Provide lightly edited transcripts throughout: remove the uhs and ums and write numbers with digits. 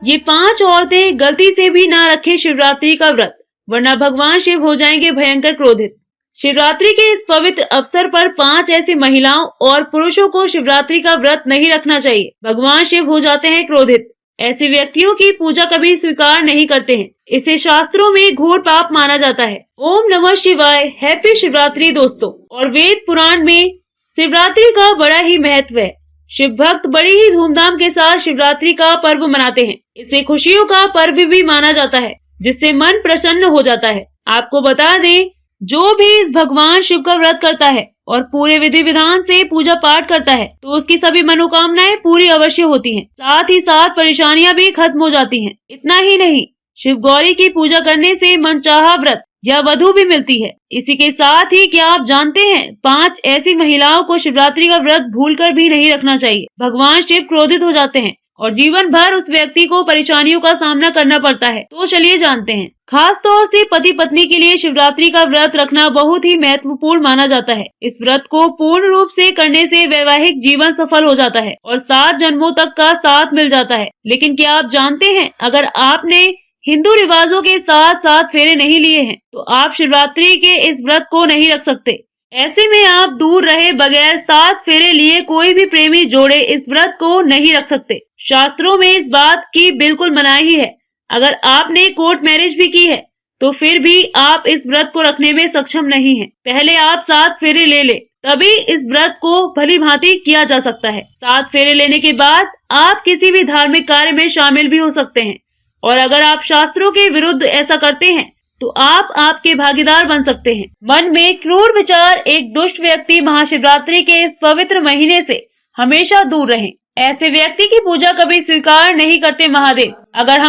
ये 5 औरतें गलती से भी ना रखें शिवरात्रि का व्रत, वरना भगवान शिव हो जाएंगे भयंकर क्रोधित। शिवरात्रि के इस पवित्र अवसर पर 5 ऐसी महिलाओं और पुरुषों को शिवरात्रि का व्रत नहीं रखना चाहिए। भगवान शिव हो जाते हैं क्रोधित। ऐसे व्यक्तियों की पूजा कभी स्वीकार नहीं करते हैं। इसे शास्त्रों में घोर पाप माना जाता है। ओम नमः शिवाय। हैप्पी शिवरात्रि दोस्तों। और वेद पुराण में शिवरात्रि का बड़ा ही महत्व है। शिव भक्त बड़ी ही धूमधाम के साथ शिवरात्रि का पर्व मनाते हैं। इसे खुशियों का पर्व भी माना जाता है, जिससे मन प्रसन्न हो जाता है। आपको बता दें, जो भी इस भगवान शिव का व्रत करता है और पूरे विधि विधान से पूजा पाठ करता है, तो उसकी सभी मनोकामनाएं पूरी अवश्य होती हैं। साथ ही साथ परेशानियां भी खत्म हो जाती हैं। इतना ही नहीं, शिव गौरी की पूजा करने से मनचाहा व्रत या वधु भी मिलती है। इसी के साथ ही क्या आप जानते हैं, 5 ऐसी महिलाओं को शिवरात्रि का व्रत भूलकर भी नहीं रखना चाहिए। भगवान शिव क्रोधित हो जाते हैं और जीवन भर उस व्यक्ति को परेशानियों का सामना करना पड़ता है। तो चलिए जानते हैं। खास तौर से पति पत्नी के लिए शिवरात्रि का व्रत रखना बहुत ही महत्वपूर्ण माना जाता है। इस व्रत को पूर्ण रूप से करने से वैवाहिक जीवन सफल हो जाता है और 7 जन्मों तक का साथ मिल जाता है। लेकिन क्या आप जानते हैं, अगर आपने हिंदू रिवाजों के साथ 7 फेरे नहीं लिए हैं, तो आप शिवरात्रि के इस व्रत को नहीं रख सकते। ऐसे में आप दूर रहे बगैर 7 फेरे लिए कोई भी प्रेमी जोड़े इस व्रत को नहीं रख सकते। शास्त्रों में इस बात की बिल्कुल मनाही है। अगर आपने कोर्ट मैरिज भी की है, तो फिर भी आप इस व्रत को रखने में सक्षम नहीं हैं। पहले आप 7 फेरे ले ले, तभी इस व्रत को भली भांति किया जा सकता है। 7 फेरे लेने के बाद आप किसी भी धार्मिक कार्य में शामिल भी हो सकते हैं। और अगर आप शास्त्रों के विरुद्ध ऐसा करते हैं, तो आप आपके भागीदार बन सकते हैं। मन में क्रूर विचार एक दुष्ट व्यक्ति महाशिवरात्रि के इस पवित्र महीने से हमेशा दूर रहें। ऐसे व्यक्ति की पूजा कभी स्वीकार नहीं करते महादेव। अगर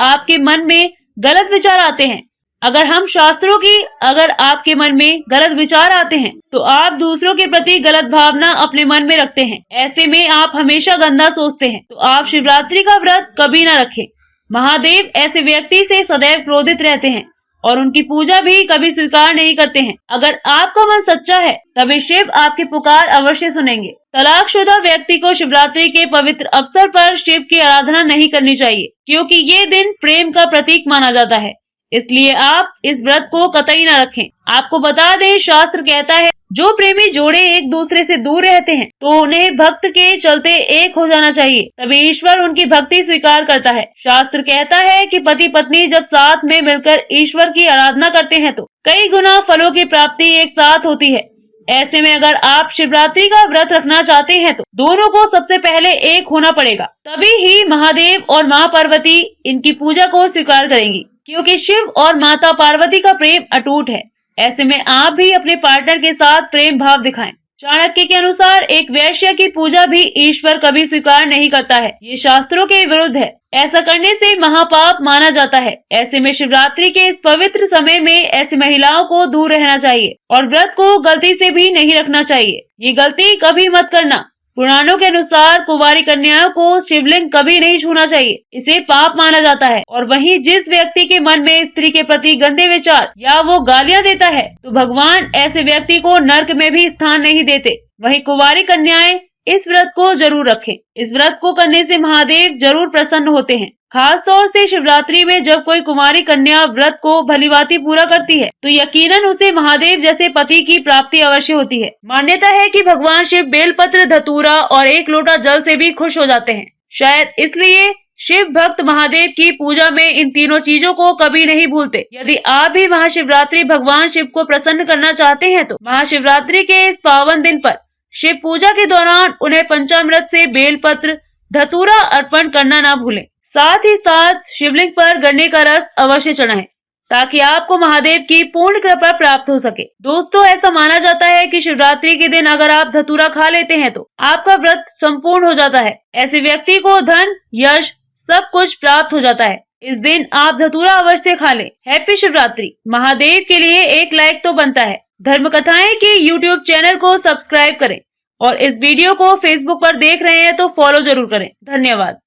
आपके मन में गलत विचार आते हैं, अगर आपके मन में गलत विचार आते हैं, तो आप दूसरों के प्रति गलत भावना अपने मन में रखते हैं। ऐसे में आप हमेशा गंदा सोचते हैं, तो आप शिवरात्रि का व्रत कभी न रखें। महादेव ऐसे व्यक्ति से सदैव क्रोधित रहते हैं और उनकी पूजा भी कभी स्वीकार नहीं करते हैं। अगर आपका मन सच्चा है, तभी शिव आपकी पुकार अवश्य सुनेंगे। तलाकशुदा व्यक्ति को शिवरात्रि के पवित्र अवसर पर शिव की आराधना नहीं करनी चाहिए, क्योंकि ये दिन प्रेम का प्रतीक माना जाता है। इसलिए आप इस व्रत को कतई न रखें। आपको बता दें, शास्त्र कहता है, जो प्रेमी जोड़े एक दूसरे से दूर रहते हैं, तो उन्हें भक्त के चलते एक हो जाना चाहिए, तभी ईश्वर उनकी भक्ति स्वीकार करता है। शास्त्र कहता है कि पति पत्नी जब साथ में मिलकर ईश्वर की आराधना करते हैं, तो कई गुना फलों की प्राप्ति एक साथ होती है। ऐसे में अगर आप शिवरात्रि का व्रत रखना चाहते हैं, तो दोनों को सबसे पहले एक होना पड़ेगा, तभी ही महादेव और माँ पार्वती इनकी पूजा को स्वीकार करेंगी, क्योंकि शिव और माता पार्वती का प्रेम अटूट है। ऐसे में आप भी अपने पार्टनर के साथ प्रेम भाव दिखाएं। चाणक्य के अनुसार एक वैश्य की पूजा भी ईश्वर कभी स्वीकार नहीं करता है। ये शास्त्रों के विरुद्ध है। ऐसा करने से महापाप माना जाता है। ऐसे में शिवरात्रि के इस पवित्र समय में ऐसी महिलाओं को दूर रहना चाहिए और व्रत को गलती से भी नहीं रखना चाहिए। ये गलती कभी मत करना। पुराणों के अनुसार कुंवारी कन्याओं को शिवलिंग कभी नहीं छूना चाहिए, इसे पाप माना जाता है। और वहीं जिस व्यक्ति के मन में स्त्री के प्रति गंदे विचार या वो गालियां देता है, तो भगवान ऐसे व्यक्ति को नर्क में भी स्थान नहीं देते। वहीं कुंवारी कन्याएं इस व्रत को जरूर रखें। इस व्रत को करने से महादेव जरूर प्रसन्न होते हैं। खास तौर से शिवरात्रि में जब कोई कुमारी कन्या व्रत को भलीभांति पूरा करती है, तो यकीनन उसे महादेव जैसे पति की प्राप्ति अवश्य होती है। मान्यता है कि भगवान शिव बेलपत्र, धतूरा और 1 लोटा जल से भी खुश हो जाते हैं। शायद इसलिए शिव भक्त महादेव की पूजा में इन तीनों चीजों को कभी नहीं भूलते। यदि आप भी महाशिवरात्रि भगवान शिव को प्रसन्न करना चाहते हैं, तो महाशिवरात्रि के इस पावन दिन पर शिव पूजा के दौरान उन्हें पंचामृत से बेलपत्र, धतूरा अर्पण करना ना भूलें। साथ ही साथ शिवलिंग पर गन्ने का रस अवश्य चढ़ाएं, ताकि आपको महादेव की पूर्ण कृपा प्राप्त हो सके। दोस्तों, ऐसा माना जाता है कि शिवरात्रि के दिन अगर आप धतूरा खा लेते हैं, तो आपका व्रत संपूर्ण हो जाता है। ऐसे व्यक्ति को धन, यश सब कुछ प्राप्त हो जाता है। इस दिन आप धतूरा अवश्य खा लें। हैप्पी शिवरात्रि। महादेव के लिए एक लाइक तो बनता है। धर्म कथाएं के YouTube चैनल को सब्सक्राइब करें और इस वीडियो को Facebook पर देख रहे हैं तो फॉलो जरूर करें। धन्यवाद।